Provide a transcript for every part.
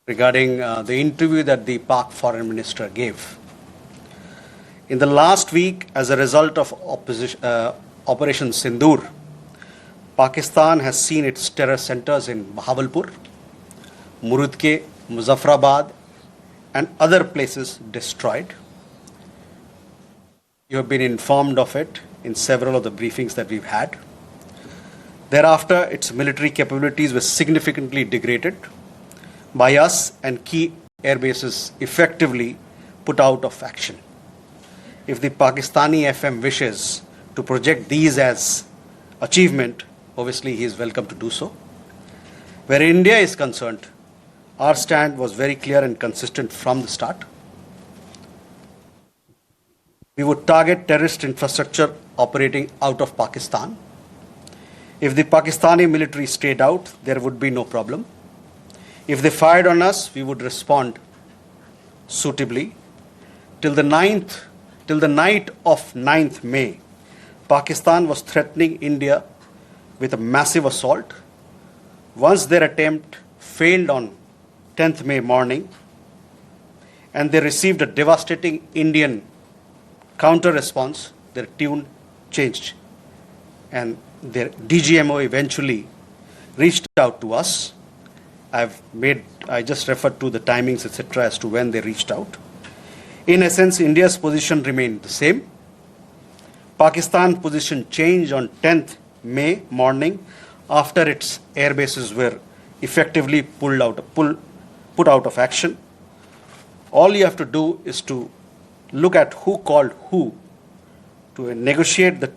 regarding the interview that the Pak foreign minister gave. In the last week, as a result of Operation Sindoor, Pakistan has seen its terror centers in Bahawalpur, Murudke, Muzaffarabad, and other places destroyed. You have been informed of it in several of the briefings that we've had. Thereafter, its military capabilities were significantly degraded by us and key air bases effectively put out of action. If the Pakistani FM wishes to project these as achievement, obviously he is welcome to do so. Where India is concerned, our stand was very clear and consistent from the start. We would target terrorist infrastructure operating out of Pakistan. If the Pakistani military stayed out, there would be no problem. If they fired on us, we would respond suitably. Till the night of 9th May, Pakistan was threatening India with a massive assault. Once their attempt failed on 10th May morning, and they received a devastating Indian counter response, their tune changed. And their DGMO eventually reached out to us. I just referred to the timings, etc., as to when they reached out. In essence, India's position remained the same. Pakistan's position changed on 10th May morning after its air bases were effectively put out of action. All you have to do is to look at who called who to negotiate the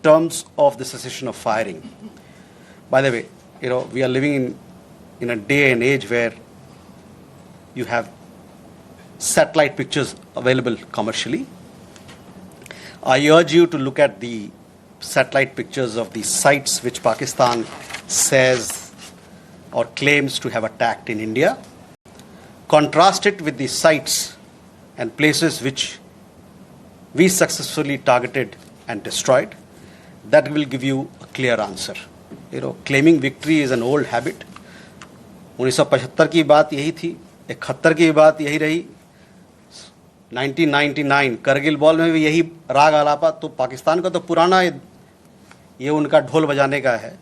terms of the cessation of firing. By the way, we are living in a day and age where you have satellite pictures available commercially. I urge you to look at the satellite pictures of the sites which Pakistan says or claims to have attacked in India. Contrast it with the sites and places which we successfully targeted and destroyed. That will give you a clear answer. Claiming victory is an old habit. 1975 की बात यही थी, 71 की बात यही रही, 1999 Kargil ball में भी यही राग आलापा. तो पाकिस्तान का तो पुराना ये उनका ढोल बजाने का है,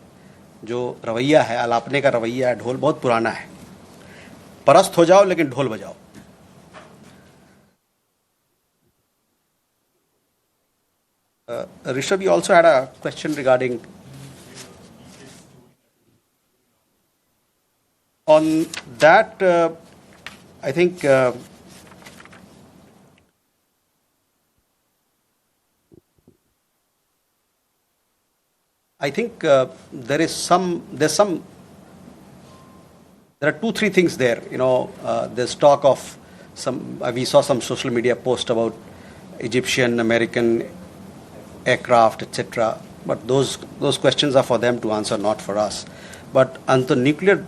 जो रवैया है, आलापने का रवैया है, ढोल बहुत पुराना है. परस्त हो जाओ लेकिन ढोल बजाओ. Rishabh, you also had a question regarding on that. I think there are 2-3 things there. There's talk of we saw some social media post about Egyptian, American aircraft, etc. But those questions are for them to answer, not for us. But on the nuclear,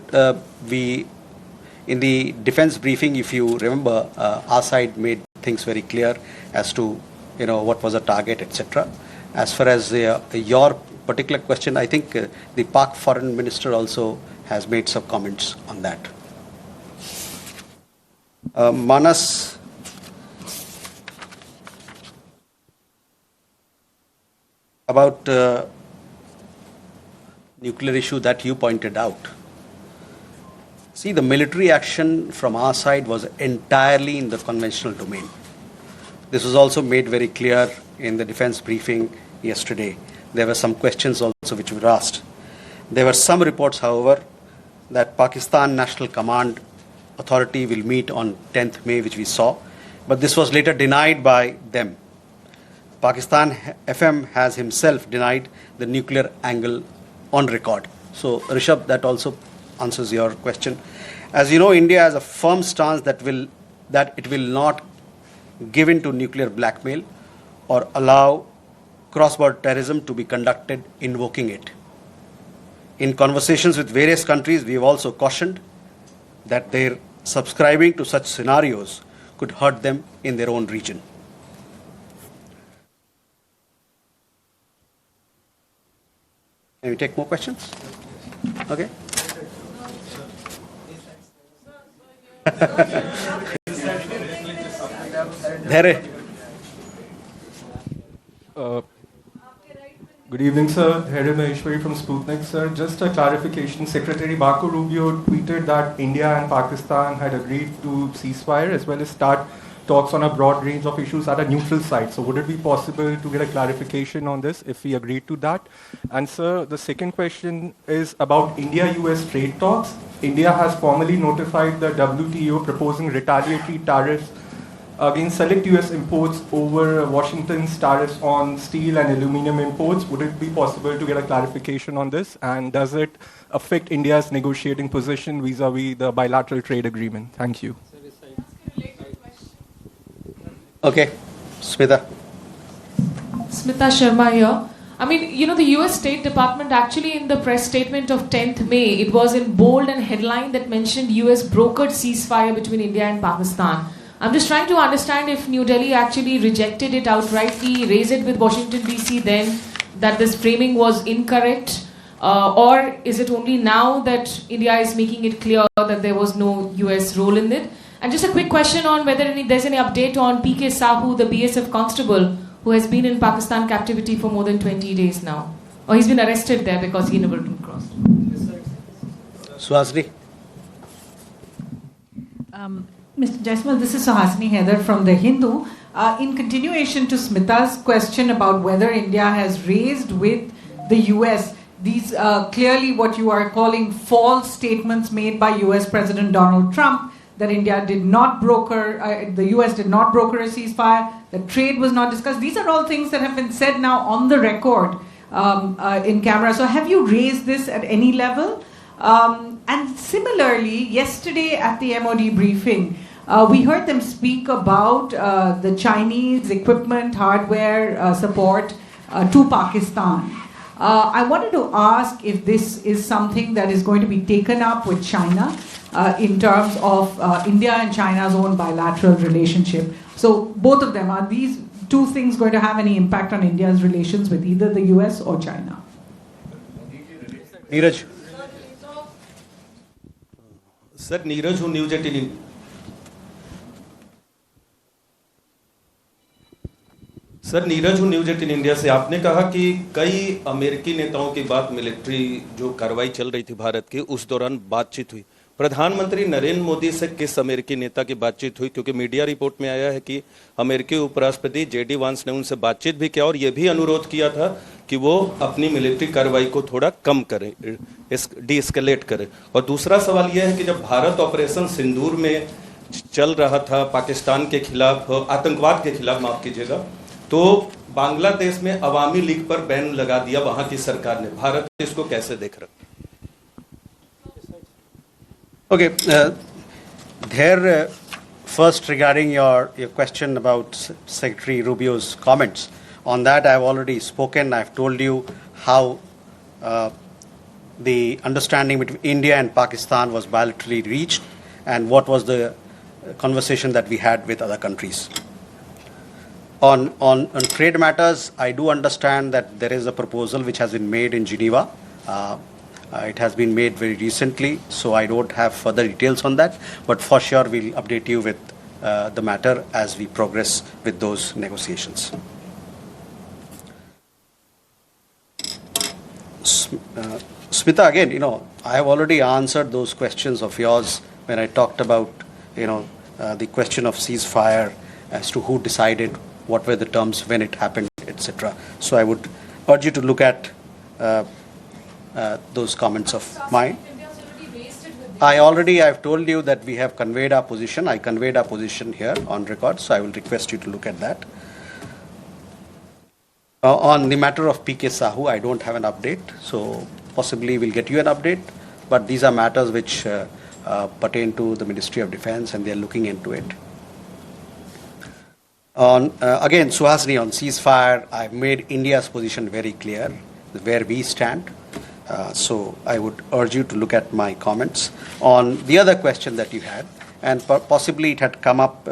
in the defense briefing, if you remember, our side made things very clear as to what was the target, etc. As far as your particular question, I think the Pak foreign minister also has made some comments on that. Manas, about nuclear issue that you pointed out. See, the military action from our side was entirely in the conventional domain. This was also made very clear in the defense briefing yesterday. There were some questions also which were asked. There were some reports, however, that Pakistan National Command Authority will meet on 10th May, which we saw, but this was later denied by them. Pakistan FM has himself denied the nuclear angle on record. So, Rishabh, that also answers your question. As you know, India has a firm stance that it will not give in to nuclear blackmail or allow cross-border terrorism to be conducted invoking it. In conversations with various countries, we have also cautioned that their subscribing to such scenarios could hurt them in their own region. Can we take more questions? Okay. There. Good evening, sir. Randhir Jaiswal from Sputnik, sir. Just a clarification. Secretary Marco Rubio tweeted that India and Pakistan had agreed to ceasefire as well as start talks on a broad range of issues at a neutral site. So would it be possible to get a clarification on this if we agreed to that? And sir, the second question is about India-US trade talks. India has formally notified the WTO proposing retaliatory tariffs against select US imports over Washington's tariffs on steel and aluminum imports. Would it be possible to get a clarification on this? And does it affect India's negotiating position vis-a-vis the bilateral trade agreement? Thank you. Okay, Smita. Smita Sharma here. I mean, you know, the US State Department actually in the press statement of 10th May, it was in bold and headline that mentioned US brokered ceasefire between India and Pakistan. I'm just trying to understand if New Delhi actually rejected it outrightly, raised it with Washington DC then, that this framing was incorrect, or is it only now that India is making it clear that there was no US role in it? And just a quick question on whether there's any update on PK Sahu, the BSF constable, who has been in Pakistan captivity for more than 20 days now. Or he's been arrested there because he never crossed. Suhasini. Mr. Jaiswal, this is Suhasini Haider from The Hindu. In continuation to Smita's question about whether India has raised with the US these clearly what you are calling false statements made by US President Donald Trump, that India did not broker, the US did not broker a ceasefire, that trade was not discussed. These are all things that have been said now on the record in camera. So have you raised this at any level? And similarly, yesterday at the MOD briefing, we heard them speak about the Chinese equipment, hardware support to Pakistan. I wanted to ask if this is something that is going to be taken up with China in terms of India and China's own bilateral relationship. So both of them, are these two things going to have any impact on India's relations with either the US or China? Neeraj. Sir, Neeraj, who News 18 sir Neeraj हूँ news 18 India से। आपने कहा कि कई अमेरिकी नेताओं की बात मिलिट्री जो कार्रवाई चल रही थी भारत की उस दौरान बातचीत हुई। प्रधानमंत्री नरेंद्र मोदी से किस अमेरिकी नेता की बातचीत हुई? क्योंकि मीडिया रिपोर्ट में आया है कि अमेरिकी उपराष्ट्रपति जेडी वांस ने उनसे बातचीत भी किया और यह भी अनुरोध किया था कि वो अपनी मिलिट्री कार्रवाई को थोड़ा कम करें, डीएस्केलेट करें। और दूसरा सवाल यह है कि जब भारत ऑपरेशन सिंदूर में चल रहा था पाकिस्तान के खिलाफ, आतंकवाद के खिलाफ माफ कीजिएगा, तो बांग्लादेश में अवामी लीग पर बैन लगा दिया वहां की सरकार ने। भारत इसको कैसे देख रहा? Okay, there first regarding your question about Secretary Rubio's comments, on that I have already spoken. I have told you how the understanding between India and Pakistan was bilaterally reached and what was the conversation that we had with other countries. On trade matters, I do understand that there is a proposal which has been made in Geneva. It has been made very recently, so I don't have further details on that, but for sure we'll update you with the matter as we progress with those negotiations. Smita, again, I have already answered those questions of yours when I talked about, the question of ceasefire as to who decided, what were the terms, when it happened, etc. So I would urge you to look at those comments of mine. I've told you that we have conveyed our position. I conveyed our position here on record, so I will request you to look at that. On the matter of PK Sahu, I don't have an update, so possibly we'll get you an update, but these are matters which pertain to the Ministry of Defense and they're looking into it. Again, Suhasini, on ceasefire, I've made India's position very clear, where we stand. So I would urge you to look at my comments. On the other question that you had, and possibly it had come up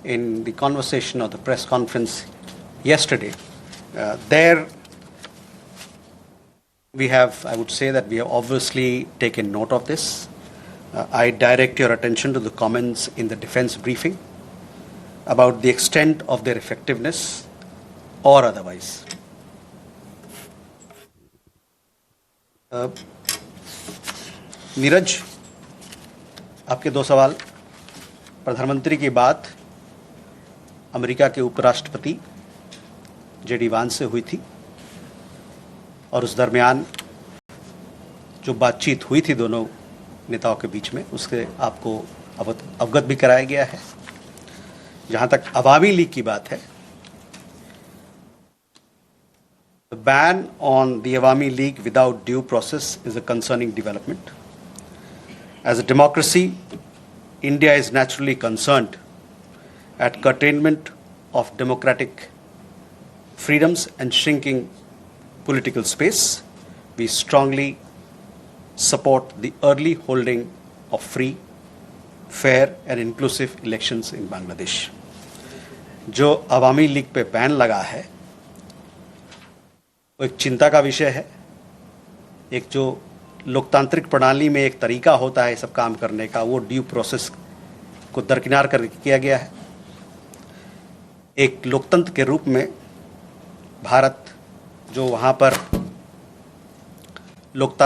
in the conversation or the press conference yesterday, there we have, I would say that we have obviously taken note of this. I direct your attention to the comments in the defense briefing about the extent of their effectiveness or otherwise. Neeraj, आपके दो सवाल। प्रधानमंत्री की बात America के उपराष्ट्रपति JD वांस से हुई थी और उस दरमियान जो बातचीत हुई थी दोनों नेताओं के बीच में, उससे आपको अवगत भी कराया गया है। जहां तक अवामी लीग की बात है, the ban on the Awami League without due process is a concerning development. As a democracy, India is naturally concerned at curtailment of democratic freedoms and shrinking political space. We strongly support the early holding of free, fair and inclusive elections in Bangladesh. जो अवामी league पे ban लगा है वो एक चिंता का विषय है। एक जो लोकतांत्रिक प्रणाली में एक तरीका होता है सब काम करने का, वो ड्यू प्रोसेस को दरकिनार कर किया गया है। एक लोकतंत्र के रूप में भारत जो वहाँ पर लोकतंत्र